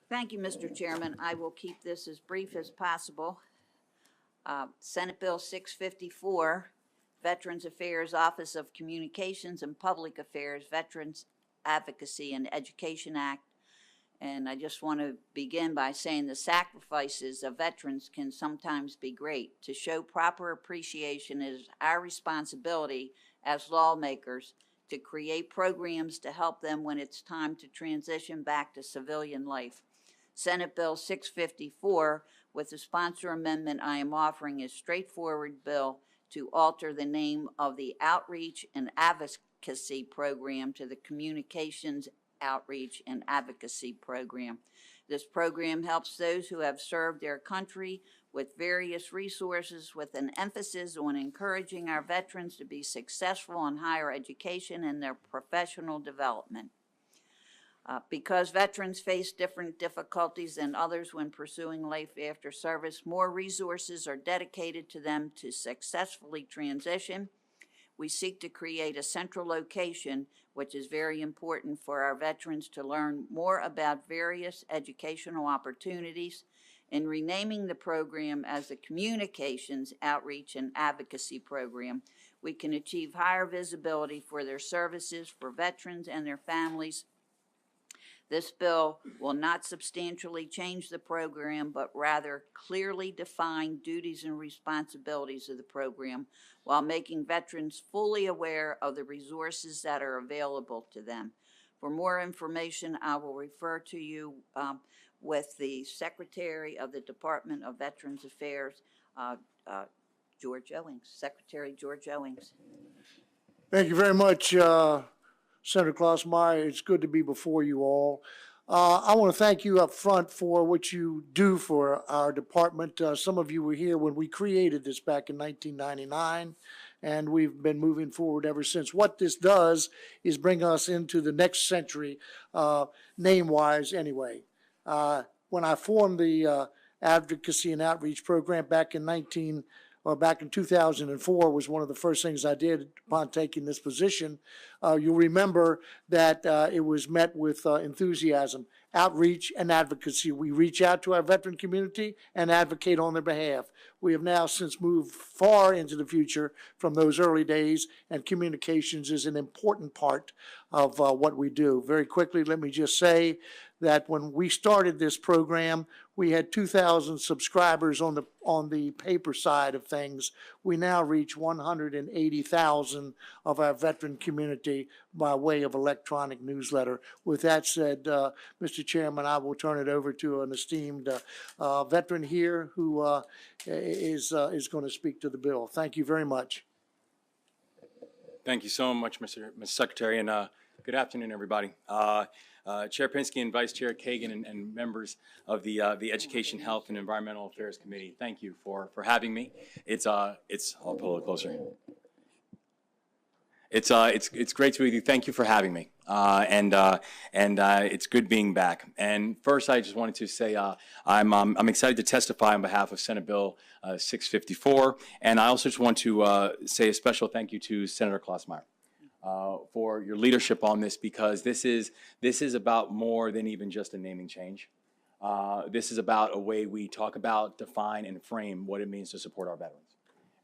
Thank you, Mr. Chairman. I will keep this as brief as possible. Senate Bill 654, Veterans Affairs Office of Communications and Public Affairs, Veterans Advocacy and Education Act. And I just want to begin by saying the sacrifices of veterans can sometimes be great. To show proper appreciation is our responsibility as lawmakers to create programs to help them when it's time to transition back to civilian life. Senate Bill 654, with the sponsor amendment I am offering, is a straightforward bill to alter the name of the Outreach and Advocacy Program to the Communications Outreach and Advocacy Program. This program helps those who have served their country with various resources, with an emphasis on encouraging our veterans to be successful in higher education and their professional development. Because veterans face different difficulties than others when pursuing life after service, more resources are dedicated to them to successfully transition. We seek to create a central location, which is very important for our veterans to learn more about various educational opportunities. In renaming the program as the Communications Outreach and Advocacy Program, we can achieve higher visibility for their services for veterans and their families. This bill will not substantially change the program, but rather clearly define duties and responsibilities of the program while making veterans fully aware of the resources that are available to them. For more information, I will refer to you with the Secretary of the Department of Veterans Affairs, George Owings, Secretary George Owings. Thank you very much, Senator Klossmeyer. It's good to be before you all. I want to thank you up front for what you do for our department. Some of you were here when we created this back in 1999, and we've been moving forward ever since. What this does is bring us into the next century, name-wise anyway. When I formed the Advocacy and Outreach Program back in 2004 was one of the first things I did upon taking this position. You'll remember that it was met with enthusiasm. Outreach and advocacy. We reach out to our veteran community and advocate on their behalf. We have now since moved far into the future from those early days, and communications is an important part of what we do. Very quickly, let me just say that when we started this program, we had 2,000 subscribers on the paper side of things. We now reach 180,000 of our veteran community by way of electronic newsletter. With that said, Mr. Chairman, I will turn it over to an esteemed veteran here who is going to speak to the bill. Thank you very much. Thank you so much, Mr. Secretary, and good afternoon, everybody. Chair Pinsky and Vice Chair Kagan and members of the Education, Health, and Environmental Affairs Committee, thank you for having me. I'll pull it a little closer. It's great to be with you. Thank you for having me, and it's good being back. And first, I just wanted to say I'm excited to testify on behalf of Senate Bill 654, and I also just want to say a special thank you to Senator Klossmeyer for your leadership on this, because this is about more than even just a naming change. This is about a way we talk about, define, and frame what it means to support our veterans.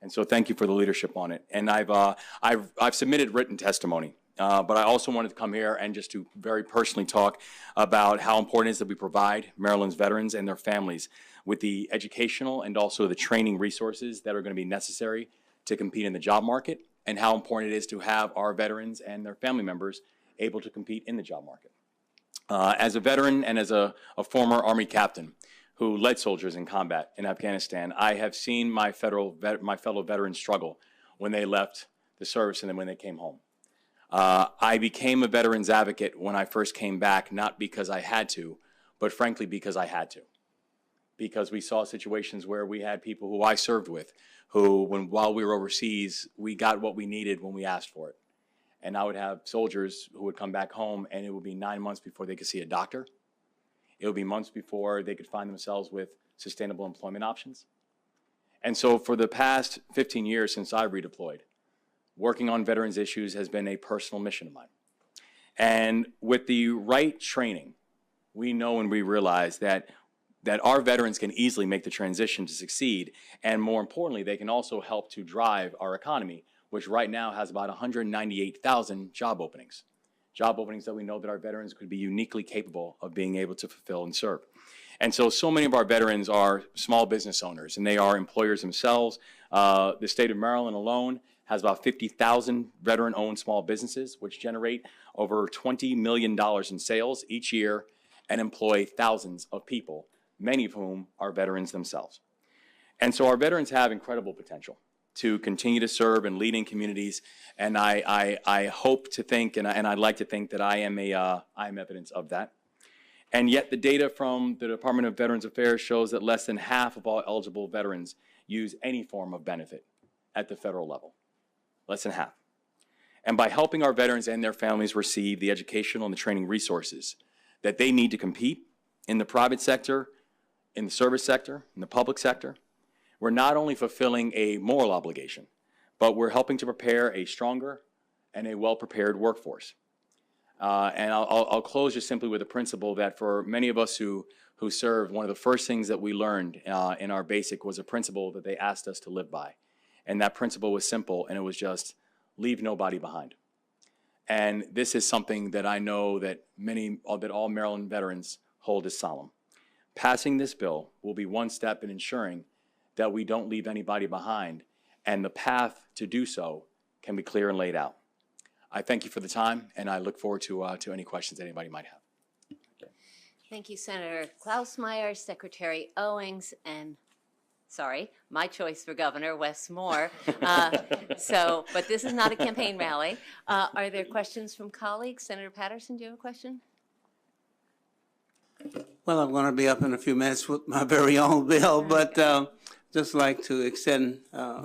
And so thank you for the leadership on it. And I've submitted written testimony, but I also wanted to come here and just to very personally talk about how important it is that we provide Maryland's veterans and their families with the educational and also the training resources that are going to be necessary to compete in the job market, and how important it is to have our veterans and their family members able to compete in the job market. As a veteran and as a former Army captain who led soldiers in combat in Afghanistan, I have seen my fellow veterans struggle when they left the service and then when they came home. I became a veterans advocate when I first came back, not because I had to, but frankly because I had to. Because we saw situations where we had people who I served with who, while we were overseas, we got what we needed when we asked for it. And I would have soldiers who would come back home, and it would be 9 months before they could see a doctor. It would be months before they could find themselves with sustainable employment options. And so for the past 15 years since I redeployed, working on veterans issues has been a personal mission of mine. And with the right training, we know and we realize that our veterans can easily make the transition to succeed, and more importantly, they can also help to drive our economy, which right now has about 198,000 job openings that we know that our veterans could be uniquely capable of being able to fulfill and serve. And so many of our veterans are small business owners, and they are employers themselves. The state of Maryland alone has about 50,000 veteran-owned small businesses, which generate over $20 million in sales each year and employ thousands of people, many of whom are veterans themselves. And so our veterans have incredible potential to continue to serve and lead in communities, and I hope to think, and I'd like to think that I am evidence of that. And yet the data from the Department of Veterans Affairs shows that less than half of all eligible veterans use any form of benefit at the federal level. Less than half. And by helping our veterans and their families receive the educational and the training resources that they need to compete in the private sector, in the service sector, in the public sector, we're not only fulfilling a moral obligation, but we're helping to prepare a stronger and a well-prepared workforce. And I'll close just simply with a principle that for many of us who served, one of the first things that we learned in our basic was a principle that they asked us to live by. And that principle was simple, and it was just leave nobody behind. And this is something that I know that all Maryland veterans hold as solemn. Passing this bill will be one step in ensuring that we don't leave anybody behind, and the path to do so can be clear and laid out. I thank you for the time, and I look forward to any questions that anybody might have. Thank you, Senator Klausmeier, Secretary Owings, and my choice for Governor Wes Moore. But this is not a campaign rally. Are there questions from colleagues? Senator Patterson, do you have a question? Well, I'm going to be up in a few minutes with my very own bill, but just like to extend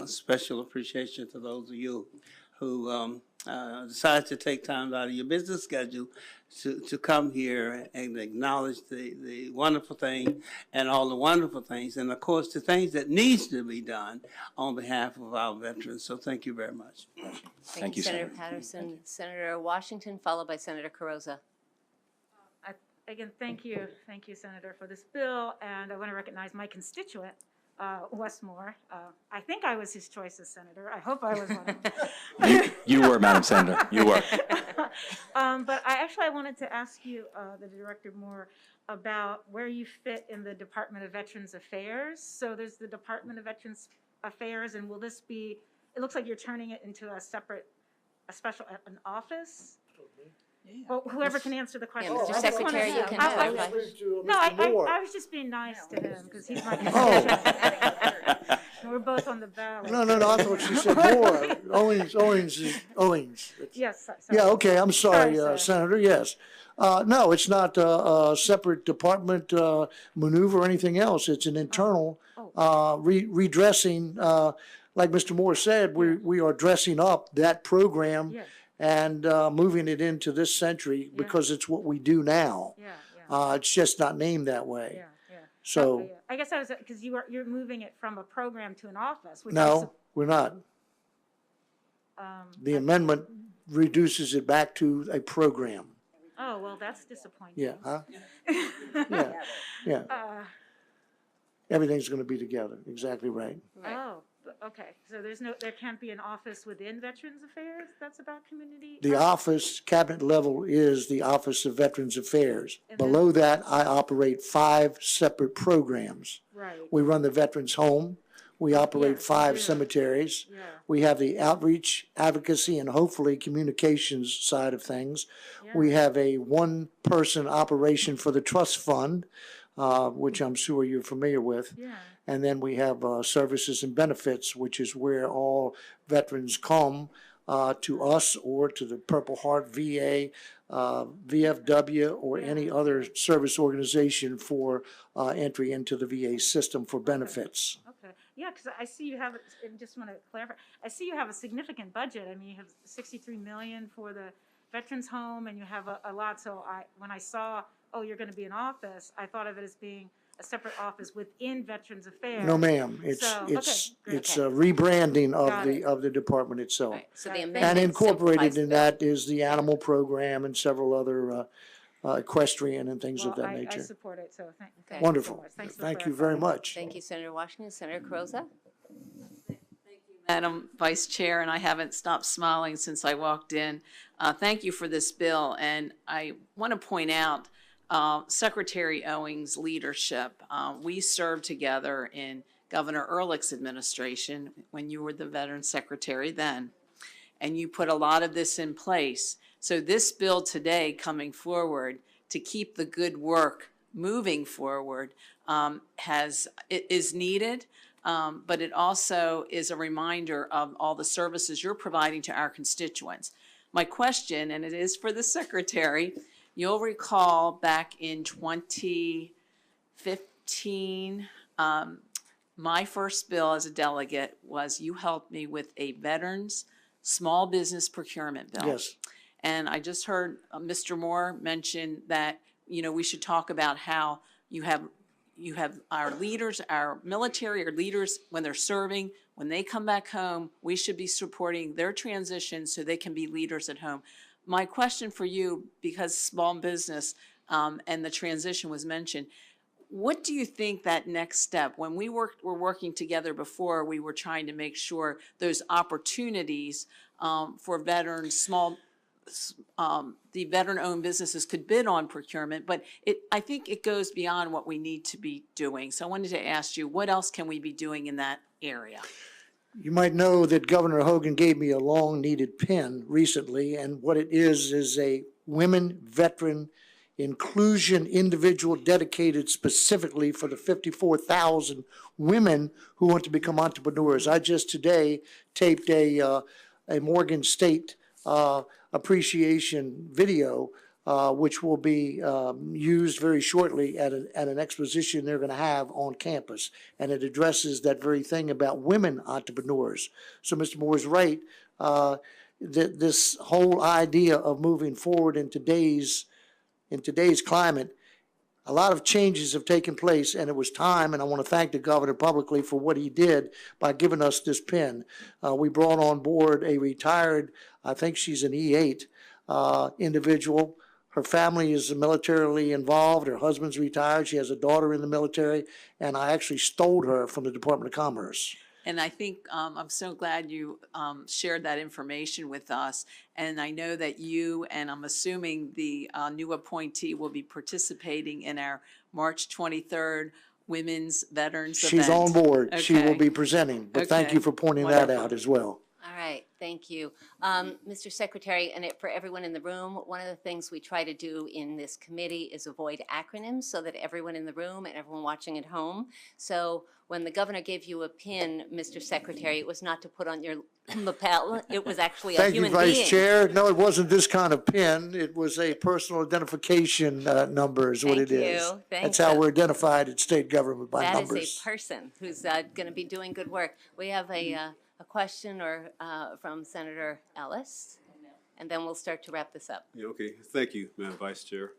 special appreciation to those of you who decided to take time out of your business schedule to come here and acknowledge the wonderful thing and all the wonderful things, and of course the things that needs to be done on behalf of our veterans. So thank you very much. Thank you, Senator Patterson. Senator Washington, followed by Senator Carrozza. Again, thank you, Senator, for this bill, and I want to recognize my constituent, Wes Moore. I think I was his choice as senator. I hope I was one of them. You were, Madam Senator. You were. But I wanted to ask you, the Director Moore, about where you fit in the Department of Veterans Affairs. So there's the Department of Veterans Affairs, and will this be? It looks like you're turning it into an office. Yeah. Well, whoever can answer the question. Yeah, Mr. Secretary, you can I was just being nice to him because he's my constituent. We're both on the ballot. No, I thought she said more. Owings is Owings. Yes. Sorry. Yeah, okay, I'm sorry, Sorry. Senator, yes. No, it's not a separate department maneuver or anything else. It's an internal redressing, like Mr. Moore said, we are dressing up that program. Yes. And moving it into this century because it's what we do now. It's just not named that way. So okay, I guess I was because you're moving it from a program to an office. No, we're not. The amendment reduces it back to a program. Oh well, that's disappointing. Yeah. Huh? Yeah. Everything's going to be together. Exactly right. Oh. Okay, so there can't be an office within Veterans Affairs that's about community? The office, cabinet level, is the Office of Veterans Affairs. Below that, I operate 5 separate programs. Right. We run the Veterans Home. We operate 5 cemeteries. Yeah. We have the outreach, advocacy, and hopefully communications side of things. Yeah. We have a 1-person operation for the trust fund, which I'm sure you're familiar with. Yeah. And then we have services and benefits, which is where all veterans come to us or to the Purple Heart, VA, VFW, or any other service organization for entry into the VA system for benefits. Okay. Yeah, because I see you have, I just want to clarify, I see you have a significant budget. I mean, you have $63 million for the Veterans Home, and you have a lot. So when I saw, you're going to be an office, I thought of it as being a separate office within Veterans Affairs. No, ma'am. It's rebranding of the department itself. Right. So the And incorporated in that is the animal program and several other equestrian and things of Well, that I nature. support it, so thank you so Wonderful. much. Thanks for Thank you very clarifying. much. Thank you, Senator Washington. Senator Croza? Madam Vice Chair, and I haven't stopped smiling since I walked in. Thank you for this bill, and I want to point out Secretary Owings' leadership. We served together in Governor Ehrlich's administration when you were the Veterans Secretary then, and you put a lot of this in place. So this bill today coming forward to keep the good work moving forward is needed. But it also is a reminder of all the services you're providing to our constituents. My question, and it is for the Secretary, you'll recall back in 2015, my first bill as a delegate was you helped me with a veterans small business procurement bill. Yes. And I just heard Mr. Moore mention that, we should talk about how you have our leaders, our military, our leaders, when they're serving, when they come back home, we should be supporting their transition so they can be leaders at home. My question for you, because small business and the transition was mentioned, what do you think that next step, when we were working together before, we were trying to make sure those opportunities for veterans, the veteran-owned businesses could bid on procurement, but I think it goes beyond what we need to be doing. So I wanted to ask you, what else can we be doing in that area? You might know that Governor Hogan gave me a long-needed pen recently, and what it is a women veteran inclusion individual dedicated specifically for the 54,000 women who want to become entrepreneurs. I just today taped a Morgan State appreciation video, which will be used very shortly at an exposition they're going to have on campus. And it addresses that very thing about women entrepreneurs. So Mr. Moore is right. This whole idea of moving forward in today's climate, a lot of changes have taken place, and it was time, and I want to thank the governor publicly for what he did by giving us this pen. We brought on board a retired, I think she's an E8 individual. Her family is militarily involved. Her husband's retired. She has a daughter in the military, and I actually stole her from the Department of Commerce. And I think I'm so glad you shared that information with us. And I know that you, and I'm assuming the new appointee, will be participating in our March 23rd Women's Veterans event. She's on board. She will Okay. be presenting, but thank Okay. you for pointing that Wonderful. out as well. All right, thank you. Mr. Secretary, and for everyone in the room, one of the things we try to do in this committee is avoid acronyms so that everyone in the room and everyone watching at home. So when the governor gave you a pin, Mr. Secretary, it was not to put on your lapel. It was actually a Thank you, human being. Vice Chair. No, it wasn't this kind of pin. It was a personal identification number is what Thank it is. you. That's Thank how you. we're identified at state government, by That numbers. is a person who's going to be doing good work. We have a question from Senator Ellis, and then we'll start to wrap this up. Yeah, okay, thank you, Madam Vice Chair.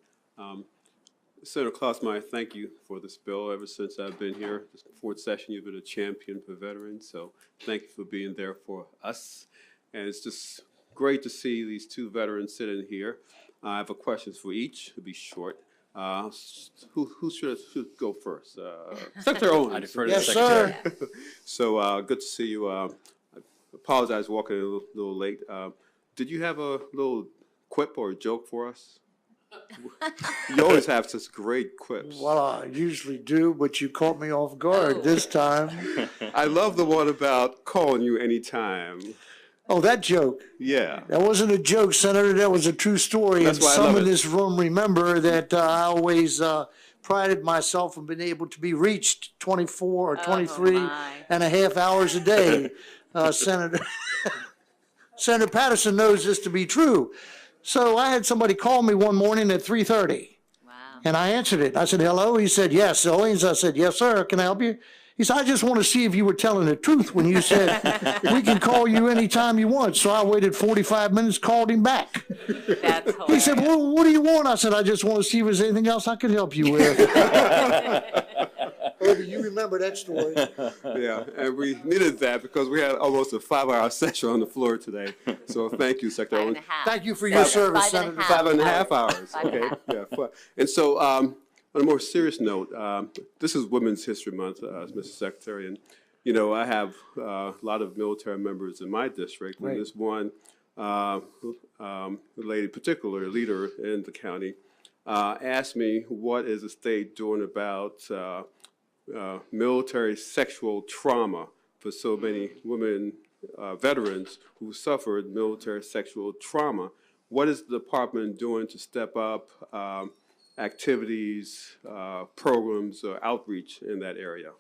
Senator Klausmeyer, thank you for this bill. Ever since I've been here, this fourth session, you've been a champion for veterans, so thank you for being there for us. And it's just great to see these two veterans sitting here. I have a question for each, it'll be short. Who should go first? Secretary Owens. I defer to Yes, the Secretary. sir. So good to see you. I apologize walking a little late. Did you have a little quip or a joke for us? You always have such great quips. Well, I usually do, but you caught me off guard this time. I love the one about calling you anytime. Oh, that joke. Yeah. That wasn't a joke, Senator. That was a true story. That's And why I some love in it. this room remember that I always prided myself on being able to be reached 24 or 23 my. and a half hours a day. Senator Patterson knows this to be true. So I had somebody call me one morning at 3:30. Wow. And I answered it. I said, hello. He said, yes, Owens. I said, yes, sir. Can I help you? He said, I just want to see if you were telling the truth when you said, we can call you anytime you want. So I waited 45 minutes, called him back. That's He said, hilarious. well, what do you want? I said, I just want to see if there's anything else I could help you with. Oh, do you remember remember that story. Yeah, and we needed that because we had almost a 5-hour session on the floor today. So thank you, Secretary. 5.5. Thank you for your service, Senator. 5.5 hours. Five and a Okay, yeah. And so, on a more serious note, this is Women's History Month, Mr. Secretary, and you know I have a lot of military members in my district. Right. And this one lady, particular leader in the county, asked me what is the state doing about military sexual trauma for so many women veterans who suffered military sexual trauma. What is the department doing to step up activities, programs, or outreach in that area?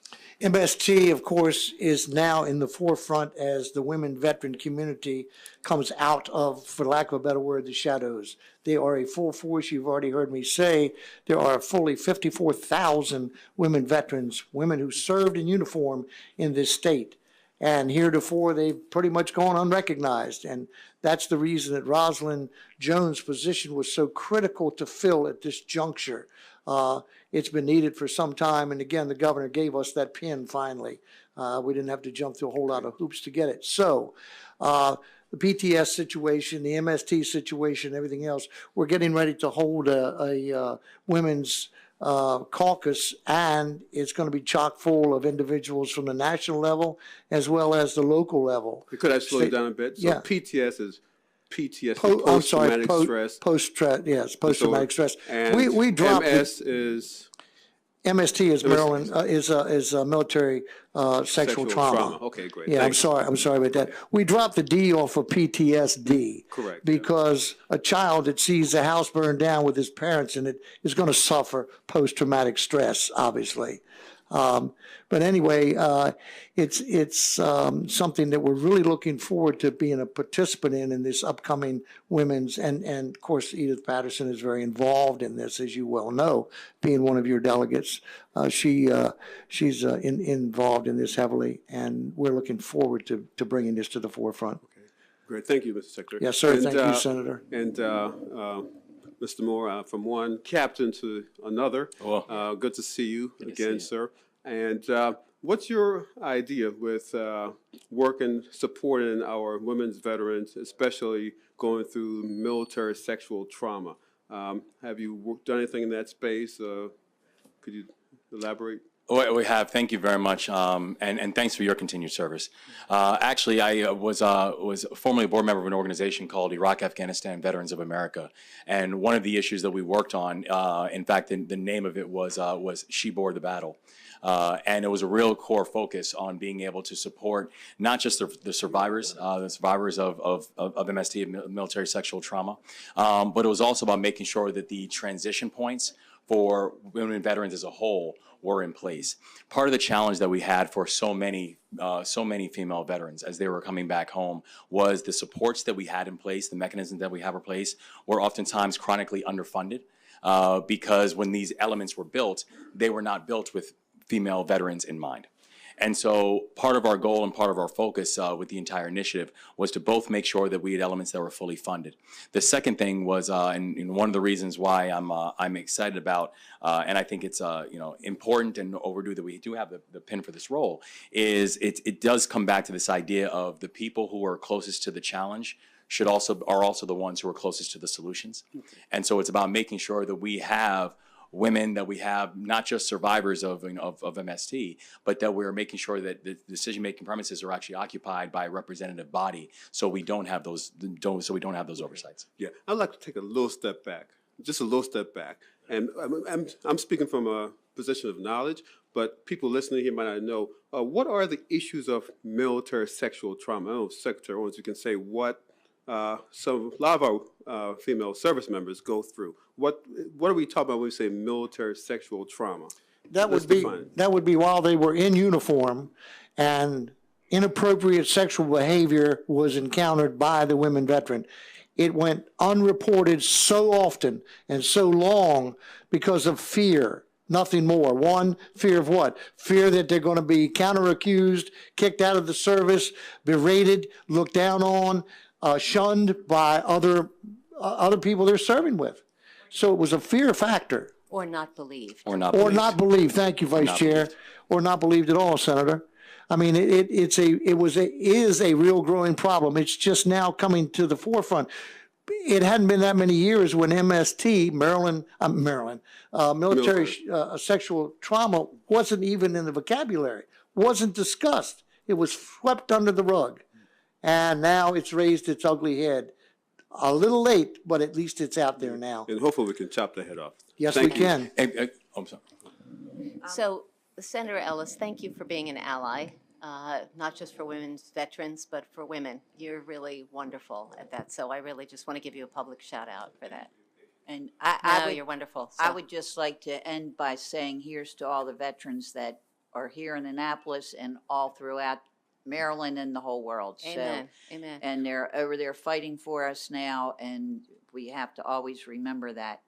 MST, of course, is now in the forefront as the women veteran community comes out of, for lack of a better word, the shadows. They are a full force. You've already heard me say there are fully 54,000 women veterans, women who served in uniform in this state. And heretofore, they've pretty much gone unrecognized. And that's the reason that Rosalind Jones' position was so critical to fill at this juncture. It's been needed for some time. And again, the governor gave us that pin finally. We didn't have to jump through a whole lot of hoops to get it. So the PTS situation, the MST situation, everything else, we're getting ready to hold a women's caucus, and it's going to be chock full of individuals from the national level as well as the local level. Could I slow you down a bit? So Yeah. PTS is PTSD, I'm sorry, post-traumatic stress. Post-traumatic stress. And We dropped MS is MST is Maryland, is military sexual trauma. Okay, great. Yeah, Thank you. I'm sorry about that. We dropped the D off of PTSD. Correct, yeah. Because a child that sees the house burned down with his parents in it is going to suffer post-traumatic stress, obviously. But anyway, it's something that we're really looking forward to being a participant in this upcoming women's, and of course Edith Patterson is very involved in this, as you well know, being one of your delegates. She's involved in this heavily, and we're looking forward to bringing this to the forefront. Okay, great. Thank you, Mr. Secretary. Yes, sir. Thank you, Senator. And Mr. Moore, from one captain to another, good to see you again, sir. And what's your idea with working, supporting our women's veterans, especially going through military sexual trauma? Have you done anything in that space? Could you elaborate? We have. Thank you very much, and thanks for your continued service. Actually, I was formerly a board member of an organization called Iraq Afghanistan Veterans of America, and one of the issues that we worked on, in fact, the name of it was She Bore the Battle. And it was a real core focus on being able to support not just the survivors of MST, military sexual trauma, but it was also about making sure that the transition points for women veterans as a whole were in place. Part of the challenge that we had for so many female veterans as they were coming back home was the supports that we had in place, the mechanisms that we have in place were oftentimes chronically underfunded because when these elements were built, they were not built with female veterans in mind. And so part of our goal and part of our focus with the entire initiative was to both make sure that we had elements that were fully funded. The second thing was, and one of the reasons why I'm excited about, and I think it's important and overdue that we do have the pin for this role, is it does come back to this idea of the people who are closest to the challenge are also the ones who are closest to the solutions. And so it's about making sure that we have women, that we have not just survivors of MST, but that we're making sure that the decision-making premises are actually occupied by a representative body, so we don't have those oversights. Yeah, I'd like to take a little step back, just a little step back, and I'm speaking from a position of knowledge, but people listening here might not know what are the issues of military sexual trauma. I don't know, Secretary Owens, you can say what a lot of our female service members go through. What are we talking about when we say military sexual trauma? That would be while they were in uniform and inappropriate sexual behavior was encountered by the women veteran. It went unreported so often and so long because of fear, nothing more. One, fear of what? Fear that they're going to be counter-accused, kicked out of the service, berated, looked down on, shunned by other people they're serving with. So it was a fear factor Or not believed. Or not Or believed. not believed, thank you, Vice not Chair, believed. or not believed at all, Senator. I mean, is a real growing problem. It's just now coming to the forefront. It hadn't been that many years when MST, military sexual trauma, wasn't even in the vocabulary, wasn't discussed. It was swept under the rug. And now it's raised its ugly head. A little late, but at least it's out there now. And hopefully we can chop the head off. Yes, we Thank you. can. I'm sorry. So, Senator Ellis, thank you for being an ally, not just for women's veterans, but for women. You're really wonderful at that. So I really just want to give you a public shout out for that. And No, you're wonderful. I So- would just like to end by saying here's to all the veterans that are here in Annapolis and all throughout Maryland and the whole world. Amen, So, amen. and they're over there fighting for us now, and we have to always remember that.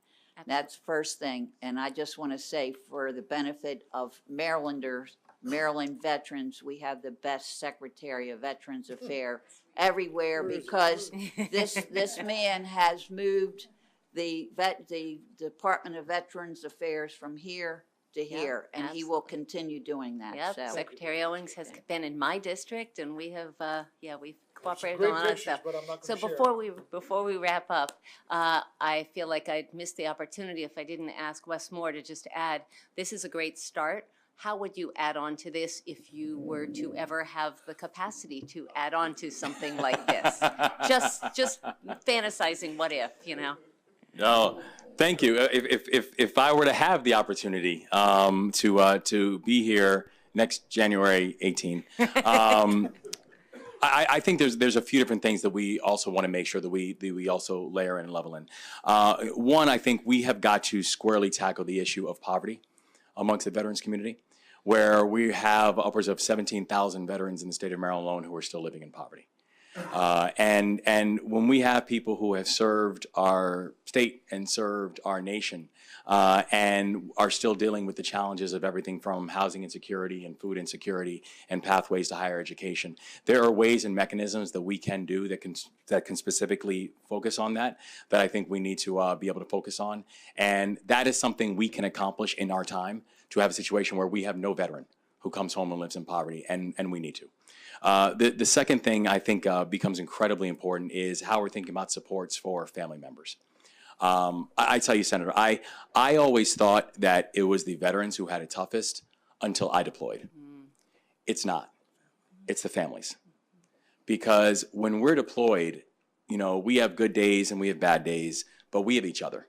That's first thing. And I just want to say, for the benefit of Marylanders, Maryland veterans, we have the best Secretary of Veterans Affairs everywhere, because this man has moved the Department of Veterans Affairs from here to here, and he will continue doing that. Yep, So Secretary Owings has been in my district, and we have, we've cooperated Great on a lot of pictures, stuff. but I'm not So gonna share. before we wrap up, I feel like I'd missed the opportunity if I didn't ask Wes Moore to just add, this is a great start. How would you add on to this if you were to ever have the capacity to add on to something like this? Just fantasizing what if, you know? No, thank you. If I were to have the opportunity to be here next January 18, I think there's a few different things that we also want to make sure that we also layer in and level in. One, I think we have got to squarely tackle the issue of poverty amongst the veterans community, where we have upwards of 17,000 veterans in the state of Maryland alone who are still living in poverty. And when we have people who have served our state and served our nation and are still dealing with the challenges of everything from housing insecurity and food insecurity and pathways to higher education, there are ways and mechanisms that we can do that can specifically focus on that I think we need to be able to focus on. And that is something we can accomplish in our time, to have a situation where we have no veteran who comes home and lives in poverty, and we need to. The second thing I think becomes incredibly important is how we're thinking about supports for family members. I tell you, Senator, I always thought that it was the veterans who had it toughest until I deployed. It's not. It's the families. Because when we're deployed, you know, we have good days and we have bad days, but we have each other.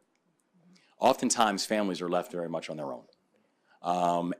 Oftentimes, families are left very much on their own.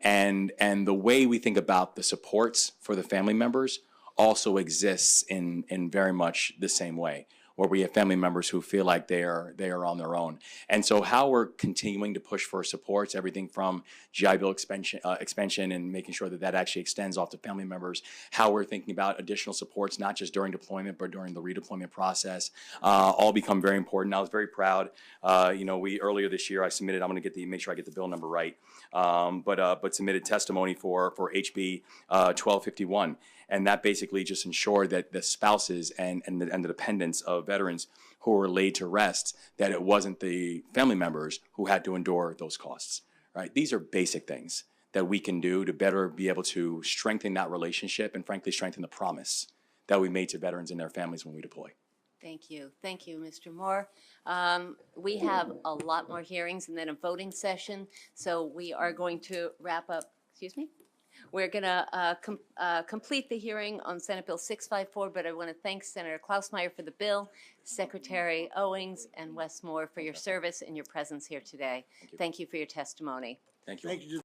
And the way we think about the supports for the family members also exists in very much the same way, where we have family members who feel like they are on their own. And so how we're continuing to push for supports, everything from GI Bill expansion and making sure that that actually extends off to family members, how we're thinking about additional supports, not just during deployment, but during the redeployment process, all become very important. I was very proud. Earlier this year, I submitted, I'm going to make sure I get the bill number right, but submitted testimony for HB 1251. And that basically just ensured that the spouses and the dependents of veterans who were laid to rest, that it wasn't the family members who had to endure those costs, right? These are basic things that we can do to better be able to strengthen that relationship and frankly strengthen the promise that we made to veterans and their families when we deploy. Thank you. Thank you, Mr. Moore. We have a lot more hearings and then a voting session, so we are going to wrap up, excuse me? We're going to complete the hearing on Senate Bill 654, but I want to thank Senator Klausmeier for the bill, Secretary Owings, and Wes Moore for your service and your presence here today. Thank you for your testimony. Thank you. Thank you.